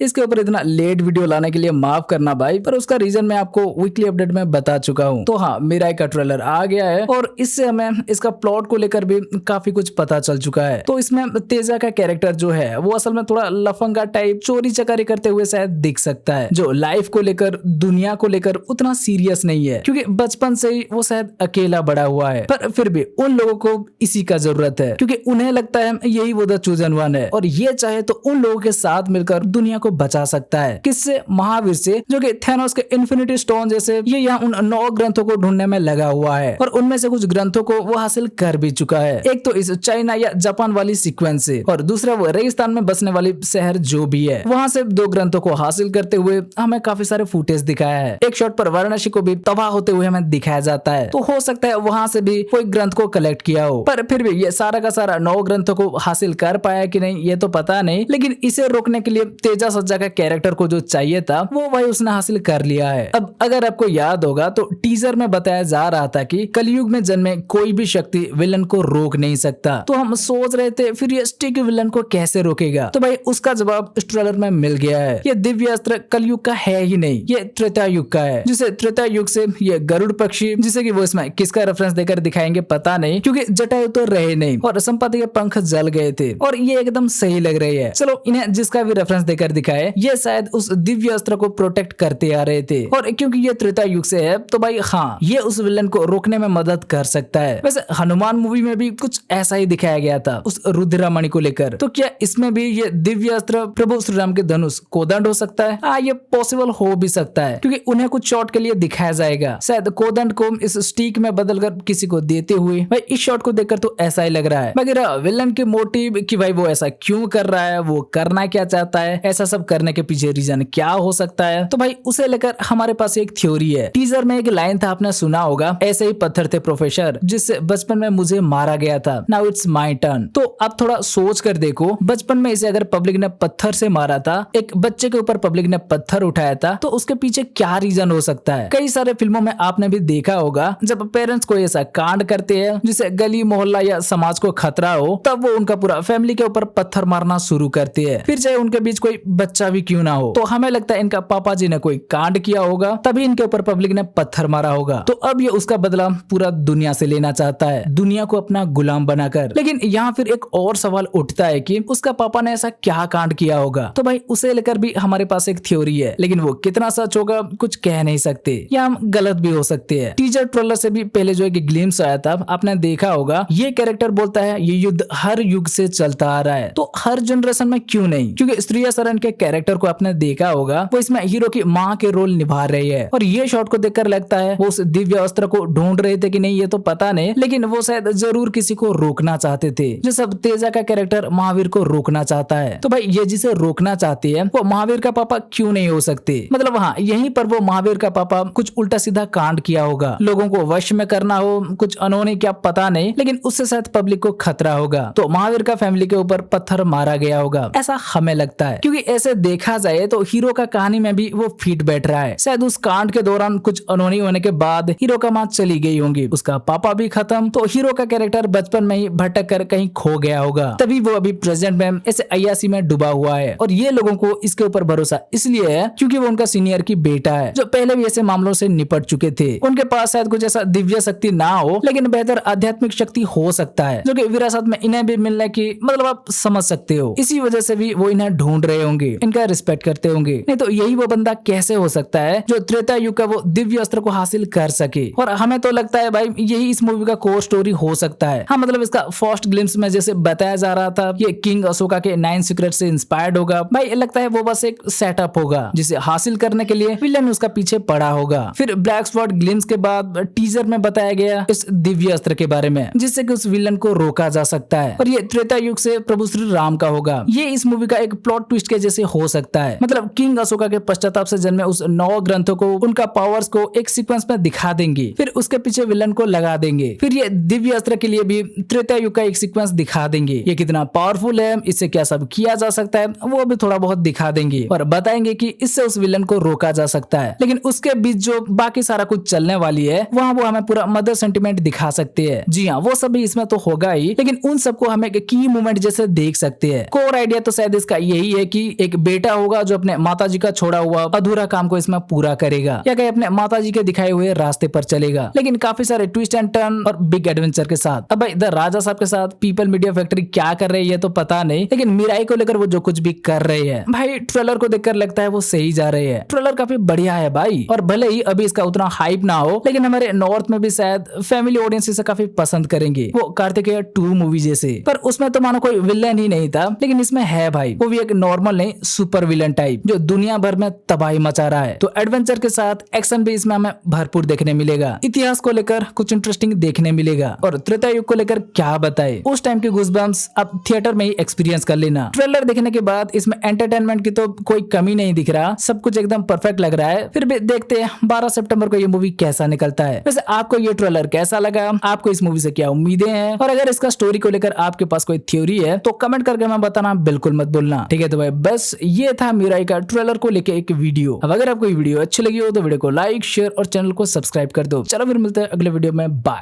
इसके ऊपर इतना लेट वीडियो लाने के लिए माफ करना भाई, पर उसका रीजन मैं आपको वीकली अपडेट में बता चुका हूँ। तो हाँ, मिराई का ट्रेलर आ गया है और इससे हमें इसका प्लॉट को लेकर भी काफी कुछ पता चल चुका है। तो इसमें तेजा का कैरेक्टर जो है वो असल में थोड़ा लफंगा टाइप चोरी चकारी करते हुए शायद दिख सकता है, जो लाइफ को लेकर दुनिया को लेकर उतना सीरियस नहीं है, क्योंकि बचपन से ही वो शायद अकेला बड़ा हुआ है। पर फिर भी उन लोगों को इसी का जरूरत है, क्योंकि उन्हें लगता है यही वो द चूजन वन है और ये चाहे तो उन लोगों के साथ मिलकर दुनिया को बचा सकता है। किससे? महावीर से, जो कि थैनोस के इन्फिनिटी स्टोन जैसे ये यहाँ उन 9 ग्रंथों को ढूंढने में लगा हुआ है और उनमें से कुछ ग्रंथों को वो हासिल कर भी चुका है। एक तो इस चाइना या जापान वाली सीक्वेंस से और दूसरा वो रेगिस्तान में बसने वाली शहर जो भी है वहां से 2 ग्रंथों को हासिल करते हुए हमें काफी सारे फुटेज दिखाया है। एक शॉट पर वाराणसी को भी तबाह होते हुए हमें दिखाया जाता है, तो हो सकता है वहां से भी कोई ग्रंथ को कलेक्ट किया हो। पर फिर भी ये सारा का सारा 9 ग्रंथों को हासिल कर पाया कि नहीं ये तो पता नहीं, लेकिन इसे रोकने के लिए तेजा सज्जा का कैरेक्टर को जो चाहिए था वो भाई उसने हासिल कर लिया है। अब अगर आपको याद होगा तो टीजर में बताया जा रहा था कि कलयुग में जन्मे कोई भी शक्ति विलन को रोक नहीं सकता। तो हम सोच रहे थे फिर ये स्टिक विलन को कैसे रोकेगा, तो भाई उसका जवाब इस ट्रेलर में मिल गया है। ये दिव्य अस्त्र कलयुग का है ही नहीं, ये त्रेता युग का है, जिसे त्रेता युग से ये गरुड़ पक्षी, जिसे कि वो इसमें किसका रेफरेंस देकर दिखाएंगे पता नहीं, क्योंकि जटायु तो रहे नहीं और संपत्ति के पंख जल गए थे और ये एकदम सही लग रही है। चलो इन्हें जिसका भी रेफरेंस देकर दिखाए, ये शायद उस दिव्य अस्त्र को प्रोटेक्ट करते आ रहे थे और क्योंकि ये त्रेता युग से है तो भाई हाँ, ये उस विलन को रोकने में मदद कर सकता है। वैसे हनुमान मूवी में भी कुछ ऐसा ही दिखाया गया था उस रुद्रमणि को लेकर, तो क्या इसमें भी ये दिव्य अस्त्र प्रभु श्री राम के धनुष कोदंड हो सकता है? हाँ, ये पॉसिबल हो भी सकता है, क्योंकि उन्हें कुछ शॉट के लिए दिखाया जाएगा, शायद कोदंड को इस स्टिक में बदलकर किसी को देते हुए। भाई इस शॉट को देखकर तो ऐसा ही लग रहा है। मगर विलन के मोटिव कि भाई वो ऐसा क्यों कर रहा है, वो करना क्या चाहता है, ऐसा सब करने के पीछे रीजन क्या हो सकता है, तो भाई उसे लेकर हमारे पास एक थ्योरी है। टीजर में एक लाइन था, आपने सुना होगा, ऐसे ही पत्थर थे प्रोफेसर जिससे बचपन में मुझे मारा गया था, नाउ इट्स माय टर्न। तो आप थोड़ा सोच कर देखो, बचपन में इसे अगर पब्लिक ने पत्थर से मारा था, एक बच्चे के ऊपर पब्लिक ने पत्थर उठाया था, तो उसके पीछे क्या रीजन हो सकता है? कई सारे फिल्मों में आपने भी देखा होगा, जब पेरेंट्स को ऐसा कांड करते हैं जिसे गली मोहल्ला या समाज को खतरा हो, तब वो उनका पूरा फैमिली के ऊपर पत्थर मारना शुरू करते हैं, फिर चाहे उनके बीच कोई बच्चा भी क्यों ना हो। तो हमें लगता है इनका पापा जी ने कोई कांड किया होगा, तभी इनके ऊपर पब्लिक ने पत्थर मारा होगा। तो अब ये उसका बदला पूरा दुनिया से लेना चाहता है, दुनिया को अपना गुलाम बनाकर। लेकिन यहाँ फिर एक और सवाल उठता है कि उसका पापा ने ऐसा क्या कांड किया होगा, तो भाई उसे लेकर भी हमारे पास एक थ्योरी है, लेकिन वो कितना सच होगा कुछ कह नहीं सकते, या हम गलत भी हो सकते हैं। टीजर ट्रेलर से भी पहले जो एक ग्लिम्स आया था, आपने देखा होगा, ये कैरेक्टर बोलता है ये युद्ध हर युग से चलता आ रहा है, तो हर जनरेशन में क्यों नहीं? क्योंकि श्रेया सरन के कैरेक्टर को आपने देखा होगा, वो इसमें हीरो की माँ के रोल निभा रही है और ये शॉट को देखकर लगता है वो उस दिव्य अस्त्र को ढूंढ रहे थे कि नहीं ये तो पता नहीं, लेकिन वो शायद जरूर किसी को रोकना चाहते थे, जो सब तेजा का कैरेक्टर महावीर को रोकना चाहता है। तो भाई ये जिसे रोकना चाहती है वो महावीर का पापा क्यों नहीं हो सकते? मतलब हाँ, यहीं पर वो महावीर का पापा कुछ उल्टा सीधा कांड किया होगा, लोगों को वश में करना हो, कुछ अनहोनी क्या पता नहीं, लेकिन उससे शायद पब्लिक को खतरा होगा, तो महावीर का फैमिली के ऊपर पत्थर मारा गया होगा, ऐसा हमें लगता है। क्योंकि ऐसे देखा जाए तो हीरो का कहानी में भी वो फिट बैठ रहा है। शायद उस कांड के दौरान कुछ अनहोनी होने के बाद हीरो का माँ चली गई होंगी, उसका पापा भी खत्म, तो हीरो का कैरेक्टर बचपन में ही भटक कर कहीं खो गया होगा, तभी वो अभी प्रेजेंट में ऐसे अय्यासी में डूबा हुआ है। और ये लोगों को इसके ऊपर भरोसा इसलिए है क्योंकि वो उनका सीनियर की बेटा है, जो पहले भी ऐसे मामलों से निपट चुके थे। उनके पास शायद कुछ ऐसा दिव्य शक्ति ना हो, लेकिन बेहतर आध्यात्मिक शक्ति हो सकता है, जो कि विरासत में इन्हें भी मिलने की, मतलब आप समझ सकते हो। इसी वजह से भी वो इन्हें ढूंढ रहे होंगे, इनका रिस्पेक्ट करते होंगे, नहीं तो यही वो बंदा कैसे हो सकता है जो त्रेता युग का वो दिव्य अस्त्र को हासिल कर सके। और हमें तो लगता है भाई यही इस मूवी का कोर स्टोरी हो सकता है। हाँ, मतलब इसका फर्स्ट ग्लिम्स में जैसे बताया जा रहा था ये किंग अशोका के 9 सीक्रेट से इंस्पायर्ड होगा, भाई लगता है वो बस एक सेटअप होगा जिसे हासिल करने के लिए विलन उसका पीछे पड़ा होगा। फिर ब्लैक स्वॉर्ड ग्लिम्स के बाद टीजर में बताया गया इस दिव्य अस्त्र के बारे में, जिससे कि उस विलन को रोका जा सकता है और ये त्रेता युग से प्रभु श्री राम का होगा। ये इस मूवी का एक प्लॉट ट्विस्ट के जैसे हो सकता है, मतलब किंग अशोका के पश्चाताप से जन्मे उस 9 ग्रंथों को, उनका पावर्स को एक सीक्वेंस में दिखा देंगे, फिर उसके पीछे विलन को लगा देंगे, फिर ये दिव्य अस्त्र के लिए भी त्रेता युग का एक सीक्वेंस दिखा देंगे, ये कितना पावरफुल है, इससे क्या सब किया जा सकता है वो भी थोड़ा बहुत दिखा देंगे और बताएंगे कि इससे उस विलन को रोका जा सकता है। लेकिन उसके बीच जो बाकी सारा कुछ चलने वाली है वहाँ वो हमें पूरा मदर सेंटिमेंट दिखा सकते हैं। जी हाँ, वो सब भी इसमें तो होगा ही, लेकिन उन सबको हमें की मूवमेंट जैसे देख सकते हैं। कोर आइडिया तो शायद इसका यही है कि एक बेटा होगा जो अपने माताजी का छोड़ा हुआ अधूरा काम को इसमें पूरा करेगा या कहीं अपने माताजी के दिखाए हुए रास्ते पर चलेगा, लेकिन काफी सारे ट्विस्ट एंड टर्न और बिग एडवेंचर के साथ। अब भाई इधर राजा साहब के साथ पीपल मीडिया फैक्ट्री क्या कर रही है तो पता नहीं, लेकिन मिराई को लेकर वो जो कुछ भी कर रहे हैं भाई ट्रेलर को देखकर लगता है वो सही जा रहे हैं। ट्रेलर काफी बढ़िया है भाई, और भले ही अभी इसका उतना हाइप ना हो लेकिन हमारे नॉर्थ में भी शायद फैमिली ऑडियंस इसे काफी पसंद करेंगे। वो कार्तिकेय 2 मूवी जैसे, पर उसमें तो मानो कोई विलन ही नहीं था, लेकिन इसमें है भाई, वो भी एक नॉर्मल नहीं सुपर विलन टाइप जो दुनिया भर में तबाही मचा रहा है। तो एडवेंचर के साथ एक्शन भी इसमें हमें भरपूर देखने मिलेगा, इतिहास को लेकर कुछ इंटरेस्टिंग देखने मिलेगा, और त्रेता युग को लेकर क्या बताए उस टाइम के गूज़बम्प्स आप थिएटर में ही एक्सपीरियंस कर लेना। ट्रेलर देखने के बाद इसमें एंटरटेनमेंट की तो कोई कमी नहीं दिख रहा, सब कुछ एकदम परफेक्ट लग रहा है। फिर भी देखते हैं 12 सितंबर को ये मूवी कैसा निकलता है। वैसे आपको ये ट्रेलर कैसा लगा, आपको इस मूवी से क्या उम्मीदें हैं, और अगर इसका स्टोरी को लेकर आपके पास कोई थ्योरी है तो कमेंट करके हमें बताना बिल्कुल मत भूलना, ठीक है। तो भाई बस ये था मिराई का ट्रेलर को लेकर एक वीडियो। अब अगर आपको ये वीडियो अच्छी लगी हो तो वीडियो को लाइक शेयर और चैनल को सब्सक्राइब कर दो। चलो फिर मिलते हैं अगले वीडियो में, बाय।